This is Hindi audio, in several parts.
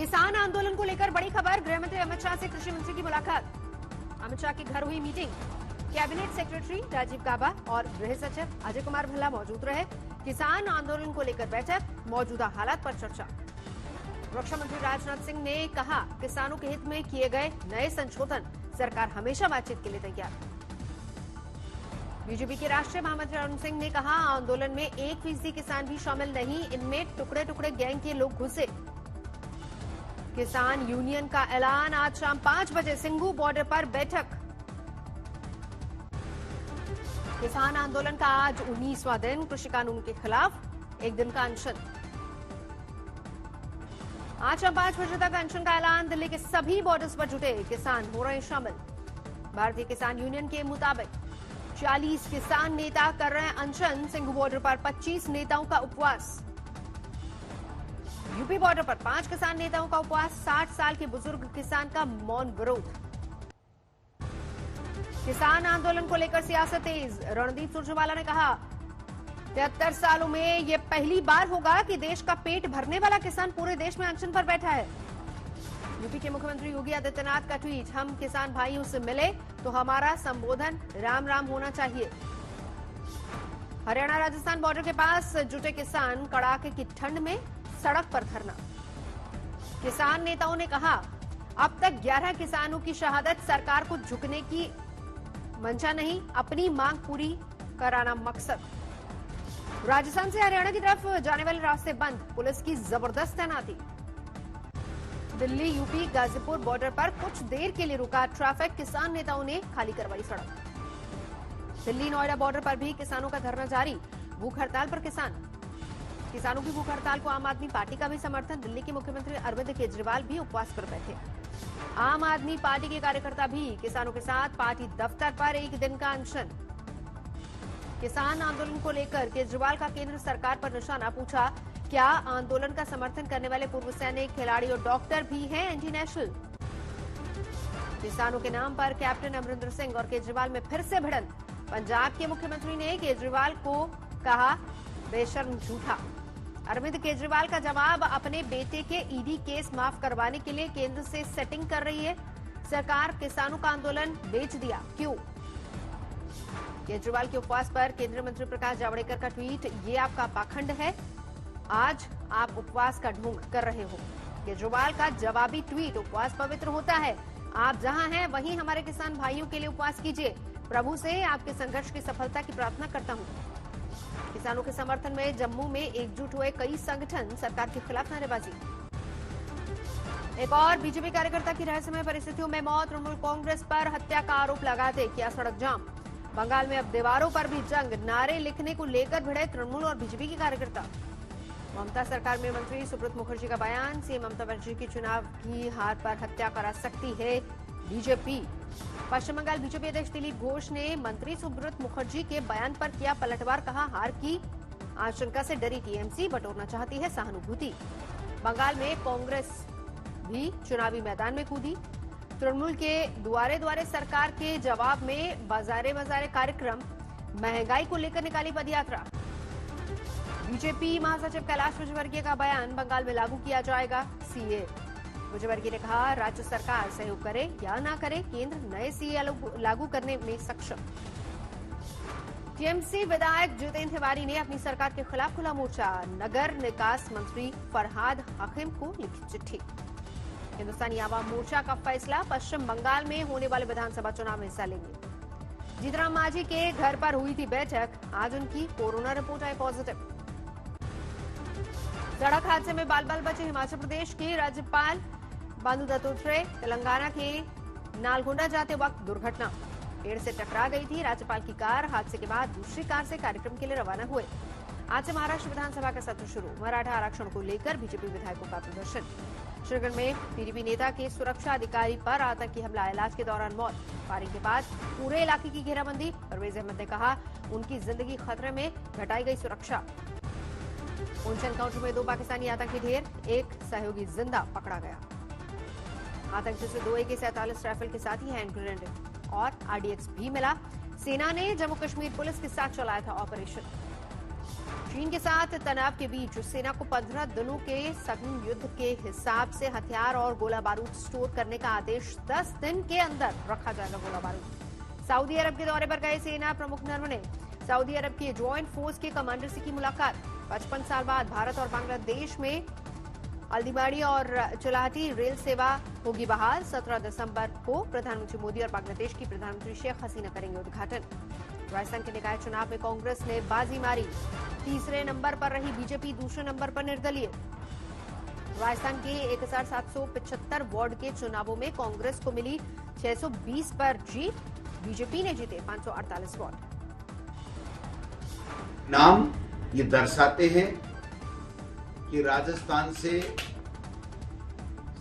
किसान आंदोलन को लेकर बड़ी खबर। गृह मंत्री अमित शाह से कृषि मंत्री की मुलाकात। अमित शाह के घर हुई मीटिंग। कैबिनेट सेक्रेटरी राजीव गाबा और गृह सचिव अजय कुमार भल्ला मौजूद रहे। किसान आंदोलन को लेकर बैठक, मौजूदा हालात पर चर्चा। रक्षा मंत्री राजनाथ सिंह ने कहा, किसानों के हित में किए गए नए संशोधन, सरकार हमेशा बातचीत के लिए तैयार। बीजेपी के राष्ट्रीय महामंत्री अरुण सिंह ने कहा, आंदोलन में 1% किसान भी शामिल नहीं, इनमें टुकड़े टुकड़े गैंग के लोग घुसे। किसान यूनियन का ऐलान। आज शाम 5 बजे सिंघू बॉर्डर पर बैठक। किसान आंदोलन का आज 19वां दिन। कृषि कानून के खिलाफ 1 दिन का अनशन। आज शाम 5 बजे तक अनशन का ऐलान। दिल्ली के सभी बॉर्डर्स पर जुटे किसान हो रहे शामिल। भारतीय किसान यूनियन के मुताबिक 40 किसान नेता कर रहे हैं अनशन। सिंघू बॉर्डर पर 25 नेताओं का उपवास। यूपी बॉर्डर पर 5 किसान नेताओं का उपवास। 60 साल के बुजुर्ग किसान का मौन विरोध। किसान आंदोलन को लेकर सियासत तेज। रणदीप सुरजेवाला ने कहा, 73 सालों में यह पहली बार होगा कि देश का पेट भरने वाला किसान पूरे देश में अनशन पर बैठा है। यूपी के मुख्यमंत्री योगी आदित्यनाथ का ट्वीट, हम किसान भाइयों से मिले तो हमारा संबोधन राम राम होना चाहिए। हरियाणा राजस्थान बॉर्डर के पास जुटे किसान, कड़ाके की ठंड में सड़क पर धरना। किसान नेताओं ने कहा, अब तक 11 किसानों की शहादत, सरकार को झुकने की मंशा नहीं, अपनी मांग पूरी कराना मकसद। राजस्थान से हरियाणा की तरफ जाने वाले रास्ते बंद, पुलिस की जबरदस्त तैनाती। दिल्ली यूपी गाजीपुर बॉर्डर पर कुछ देर के लिए रुका ट्रैफिक, किसान नेताओं ने खाली करवाई सड़क। दिल्ली नोएडा बॉर्डर पर भी किसानों का धरना जारी। भूख हड़ताल पर किसानों की भूख हड़ताल को आम आदमी पार्टी का भी समर्थन। दिल्ली के मुख्यमंत्री अरविंद केजरीवाल भी उपवास पर बैठे। आम आदमी पार्टी के कार्यकर्ता भी किसानों के साथ पार्टी दफ्तर पर 1 दिन का अनशन। किसान आंदोलन को लेकर केजरीवाल का केंद्र सरकार पर निशाना। पूछा, क्या आंदोलन का समर्थन करने वाले पूर्व सैनिक, खिलाड़ी और डॉक्टर भी हैं एंटी नेशनल? किसानों के नाम पर कैप्टन अमरिंदर सिंह और केजरीवाल में फिर से भिड़ंत। पंजाब के मुख्यमंत्री ने केजरीवाल को कहा, बेशर्म झूठा। अरविंद केजरीवाल का जवाब, अपने बेटे के ईडी केस माफ करवाने के लिए केंद्र से सेटिंग कर रही है सरकार। किसानों का आंदोलन बेच दिया, क्यों? केजरीवाल के उपवास पर केंद्रीय मंत्री प्रकाश जावड़ेकर का ट्वीट, ये आपका पाखंड है, आज आप उपवास का ढोंग कर रहे हो। केजरीवाल का जवाबी ट्वीट, उपवास पवित्र होता है, आप जहां हैं वहीं हमारे किसान भाइयों के लिए उपवास कीजिए। प्रभु से आपके संघर्ष की सफलता की प्रार्थना करता हूं। किसानों के समर्थन में जम्मू में एकजुट हुए कई संगठन, सरकार के खिलाफ नारेबाजी। एक और बीजेपी कार्यकर्ता की रहस्यमय परिस्थितियों में मौत। तृणमूल कांग्रेस पर हत्या का आरोप लगाते किया सड़क जाम। बंगाल में अब दीवारों पर भी जंग, नारे लिखने को लेकर भिड़े तृणमूल और बीजेपी के कार्यकर्ता। ममता सरकार में मंत्री सुब्रत मुखर्जी का बयान, सीएम ममता बनर्जी की चुनाव की हार पर हत्या करा सकती है बीजेपी। पश्चिम बंगाल बीजेपी अध्यक्ष दिलीप घोष ने मंत्री सुब्रत मुखर्जी के बयान पर किया पलटवार। कहा, हार की आशंका से डरी टीएमसी बटोरना चाहती है सहानुभूति। बंगाल में कांग्रेस भी चुनावी मैदान में कूदी। तृणमूल के द्वारे द्वारे सरकार के जवाब में बाजारे बाजारे कार्यक्रम। महंगाई को लेकर निकाली पदयात्रा। बीजेपी महासचिव कैलाश विजयवर्गीय का बयान, बंगाल में लागू किया जाएगा सीए। विजयवर्गीय ने कहा, राज्य सरकार सहयोग करे या ना करे, केंद्र नए सीए लागू करने में सक्षम। टीएमसी विधायक जितेंद्र तिवारी ने अपनी सरकार के खिलाफ खुला मोर्चा। नगर निकास मंत्री फरहाद हकीम को लिखी चिट्ठी। हिंदुस्तानी आवाम मोर्चा का फैसला, पश्चिम बंगाल में होने वाले विधानसभा चुनाव में हिस्सा लेंगे। जीतराम मांझी के घर पर हुई थी बैठक, आज उनकी कोरोना रिपोर्ट आई पॉजिटिव। सड़क हादसे में बाल बाल बचे हिमाचल प्रदेश के राज्यपाल बांदू दत्तात्रेय। तेलंगाना के नालगोंडा जाते वक्त दुर्घटना, पेड़ से टकरा गई थी राज्यपाल की कार। हादसे के बाद दूसरी कार से कार्यक्रम के लिए रवाना हुए। आज से महाराष्ट्र विधानसभा का सत्र शुरू। मराठा आरक्षण को लेकर बीजेपी विधायकों का प्रदर्शन। श्रीगढ़ में पीडीपी नेता के सुरक्षा अधिकारी पर आतंकी हमला, इलाज के दौरान मौत। फायरिंग के बाद पूरे इलाके की घेराबंदी। परवेज अहमद ने कहा, उनकी जिंदगी खतरे में, घटाई गई सुरक्षा। उनसे एनकाउंटर में 2 पाकिस्तानी आतंकी ढेर, 1 सहयोगी जिंदा पकड़ा गया। आतंकियों से 2 AK-47 राइफल के साथ ही हैंड ग्रेनेड और RDX भी मिला। सेना ने जम्मू कश्मीर पुलिस के साथ चलाया था ऑपरेशन। चीन के साथ तनाव के बीच सेना को 15 दिनों के सघन युद्ध के हिसाब से हथियार और गोला बारूद स्टोर करने का आदेश 10 दिन के अंदर रखा जाएगा। गोला बारूद। सऊदी अरब के दौरे पर गए सेना प्रमुख नरवणे सऊदी अरब के ज्वाइंट फोर्स के कमांडर से की मुलाकात। 55 साल बाद भारत और बांग्लादेश में हल्दीबाड़ी और चुलाहटी रेल सेवा होगी बहाल। 17 दिसंबर को प्रधानमंत्री मोदी और बांग्लादेश की प्रधानमंत्री शेख हसीना करेंगे उद्घाटन। राजस्थान के निकाय चुनाव में कांग्रेस ने बाजी मारी। तीसरे नंबर पर रही बीजेपी, दूसरे नंबर पर निर्दलीय। राजस्थान के 1775 वार्ड के चुनावों में कांग्रेस को मिली 620 पर जीत। बीजेपी ने जीते 548 वार्ड। नाम ये दर्शाते हैं कि राजस्थान से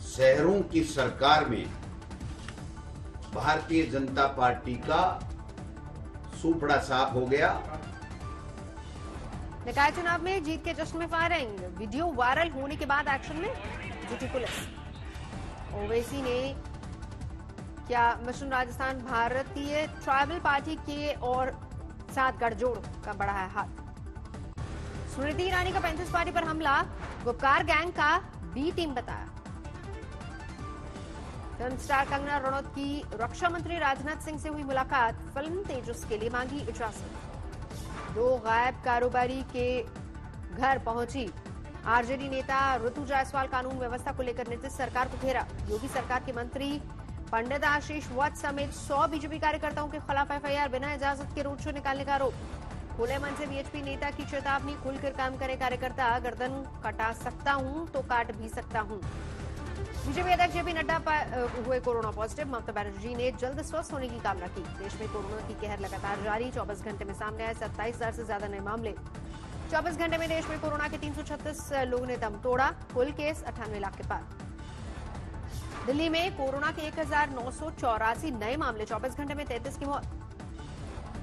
शहरों की सरकार में भारतीय जनता पार्टी का सूपड़ा साफ हो गया। निकाय चुनाव में जीत के जश्न में फायरिंग, वीडियो वायरल होने के बाद एक्शन में जुटी पुलिस। ओवैसी ने क्या मिशन राजस्थान भारतीय ट्राइबल पार्टी के और साथ गठजोड़ का बढ़ा है हाथ। स्मृति ईरानी का 35 पार्टी पर हमला गुपकार गैंग का बी टीम बताया। फिल्म स्टार कंगना रनौत की रक्षा मंत्री राजनाथ सिंह से हुई मुलाकात। फिल्म तेजस के लिए मांगी इजाजत। 2 गायब कारोबारी के घर पहुंची आरजेडी नेता ऋतु जायसवाल। कानून व्यवस्था को लेकर नीतीश सरकार को घेरा। योगी सरकार के मंत्री पंडित आशीष वत्स समेत 100 बीजेपी कार्यकर्ताओं के खिलाफ एफआईआर। बिना इजाजत के रोड शो निकालने का आरोप। खुले मन से बीएचपी नेता की चेतावनी। खुलकर काम करे कार्यकर्ता, गर्दन कटा सकता हूं तो काट भी सकता हूं। बीजेपी अध्यक्ष जेपी नड्डा हुए कोरोना पॉजिटिव। ममता बनर्जी ने जल्द स्वस्थ होने की कामना की। देश में कोरोना की कहर लगातार जारी। 24 घंटे में सामने आए 27,000 से ज्यादा नए मामले। 24 घंटे में देश में कोरोना के 336 लोगों ने दम तोड़ा। कुल केस 98 लाख के पार। दिल्ली में कोरोना के 1984 नए मामले। 24 घंटे में 33 की मौत।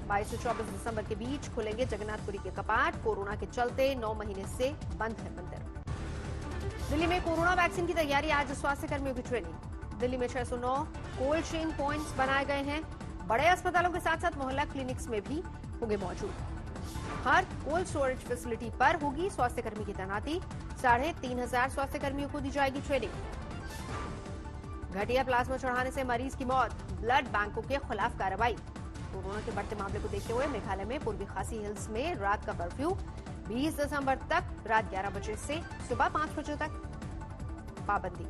22 से 24 दिसंबर के बीच खुलेंगे जगन्नाथपुरी के कपाट। कोरोना के चलते 9 महीने से बंद है मंदिर। दिल्ली में कोरोना वैक्सीन की तैयारी। आज स्वास्थ्य कर्मियों की ट्रेनिंग। दिल्ली में 609 कोल्ड चेन पॉइंट्स बनाए गए हैं। बड़े अस्पतालों के साथ साथ मोहल्ला क्लिनिक्स में भी होंगे मौजूद। हर कोल्ड स्टोरेज फैसिलिटी पर होगी स्वास्थ्य कर्मी की तैनाती। 3,500 स्वास्थ्य कर्मियों को दी जाएगी ट्रेनिंग। घटिया प्लाज्मा चढ़ाने से मरीज की मौत। ब्लड बैंकों के खिलाफ कार्रवाई। कोरोना के बढ़ते मामले को देखते हुए मेघालय में पूर्वी खासी हिल्स में रात का कर्फ्यू। 20 दिसंबर तक रात 11 बजे से सुबह 5 बजे तक पाबंदी।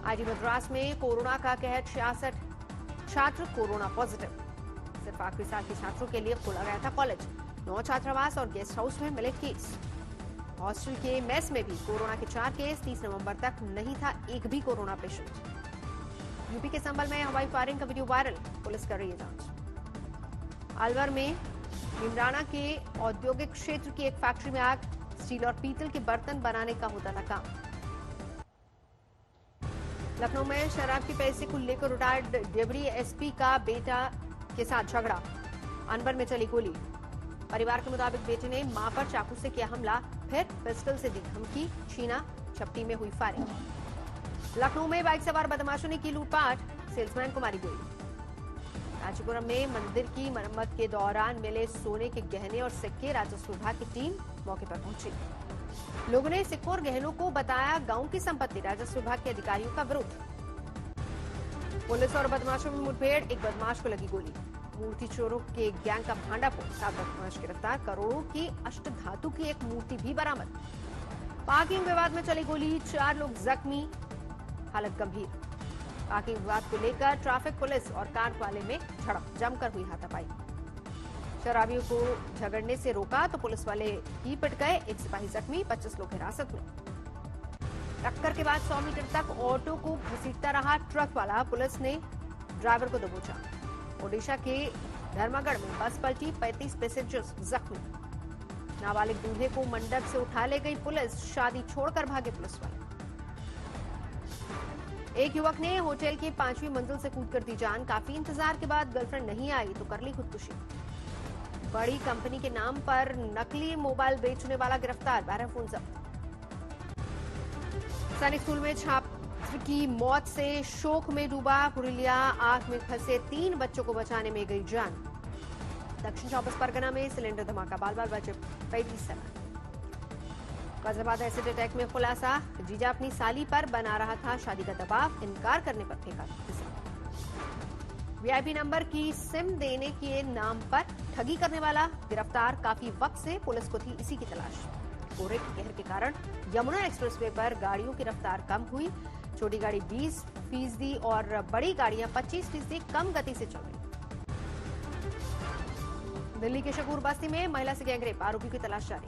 आईआईटी मद्रास में कोरोना का कहर। 66 छात्र कोरोना पॉजिटिव। सिर्फ आखिरी साल के छात्रों के लिए खोला गया था कॉलेज। 9 छात्रावास और गेस्ट हाउस में मिले केस। हॉस्टल के मेस में भी कोरोना के 4 केस। 30 नवंबर तक नहीं था एक भी कोरोना पेशेंट। यूपी के संभल में हवाई फायरिंग का वीडियो वायरल। पुलिस कर रही है जांच। अलवर में भीमराना के औद्योगिक क्षेत्र की एक फैक्ट्री में आग। स्टील और पीतल के बर्तन बनाने का होता था काम। लखनऊ में शराब के पैसे को लेकर रिटायर्ड डिप्टी एसपी का बेटा के साथ झगड़ा। अनबर में चली गोली। परिवार के मुताबिक बेटे ने मां पर चाकू से किया हमला, फिर पिस्टल से दी धमकी। छीना झपटी में हुई फायरिंग। लखनऊ में बाइक सवार बदमाशों ने की लूटपाट। सेल्समैन को मारी गोली। कांचीपुरम में मंदिर की मरम्मत के दौरान मिले सोने के गहने और सिक्के। राजस्व विभाग की टीम मौके पर पहुंची। लोगों ने सिक्कों और गहनों को बताया गांव की संपत्ति। राजस्व विभाग के अधिकारियों का विरोध। पुलिस और बदमाशों में मुठभेड़। एक बदमाश को लगी गोली। मूर्ति चोरों के गैंग का भांडाफोड़। 7 बदमाश गिरफ्तार। करोड़ों की अष्टधातु की एक मूर्ति भी बरामद। पार्किंग विवाद में चली गोली। 4 लोग जख्मी, हालत गंभीर। पार्किंग विवाद को लेकर ट्रैफिक पुलिस और कार वाले में झड़प। जमकर हुई हाथापाई। शराबियों को झगड़ने से रोका तो पुलिस वाले ही पिट गए। एक सिपाही जख्मी। 25 लोग हिरासत में। टक्कर के बाद 100 मीटर तक ऑटो को घसीटता रहा ट्रक वाला। पुलिस ने ड्राइवर को दबोचा। ओडिशा के धर्मागढ़ में बस पलटी। 35 पैसेंजर्स जख्मी। नाबालिग दूल्हे को मंडप से उठा ले गई पुलिस। शादी छोड़कर भागे पुलिस वाले। एक युवक ने होटल की 5वीं मंजिल से कूदकर दी जान। काफी इंतजार के बाद गर्लफ्रेंड नहीं आई तो कर ली खुदकुशी। बड़ी कंपनी के नाम पर नकली मोबाइल बेचने वाला गिरफ्तार। 12 फोन जब्त। सैनिक स्कूल में छात्र की मौत से शोक में डूबा पुरुलिया। आग में फंसे 3 बच्चों को बचाने में गई जान। दक्षिण 24 परगना में सिलेंडर धमाका, बाल बाल बचे 35 सामान। गाजियाबाद एसिड अटैक में खुलासा, जीजा अपनी साली पर बना रहा था शादी का दबाव, इनकार करने पर फेंका वीआईपी नंबर की सिम देने के नाम पर ठगी करने वाला गिरफ्तार, काफी वक्त से पुलिस को थी इसी की तलाश। कोहरे के कहर के कारण यमुना एक्सप्रेसवे पर गाड़ियों की रफ्तार कम हुई, छोटी गाड़ी 20% और बड़ी गाड़ियां 25% कम गति से चल रही। दिल्ली के शकूर बस्ती में महिला से गैंगरेप, आरोपियों की तलाश जारी।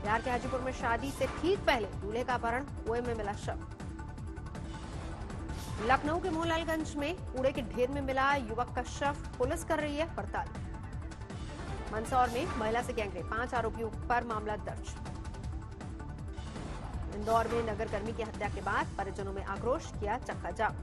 बिहार के हाजीपुर में शादी से ठीक पहले दूल्हे का अपहरण, कुएं में मिला शव। लखनऊ के मोहनलालगंज में कूड़े के ढेर में मिला युवक का शव, पुलिस कर रही है पड़ताल। मंदसौर में महिला से गैंगरेप, 5 आरोपियों पर मामला दर्ज। इंदौर में नगर कर्मी की हत्या के बाद परिजनों में आक्रोश, किया चक्का जाम।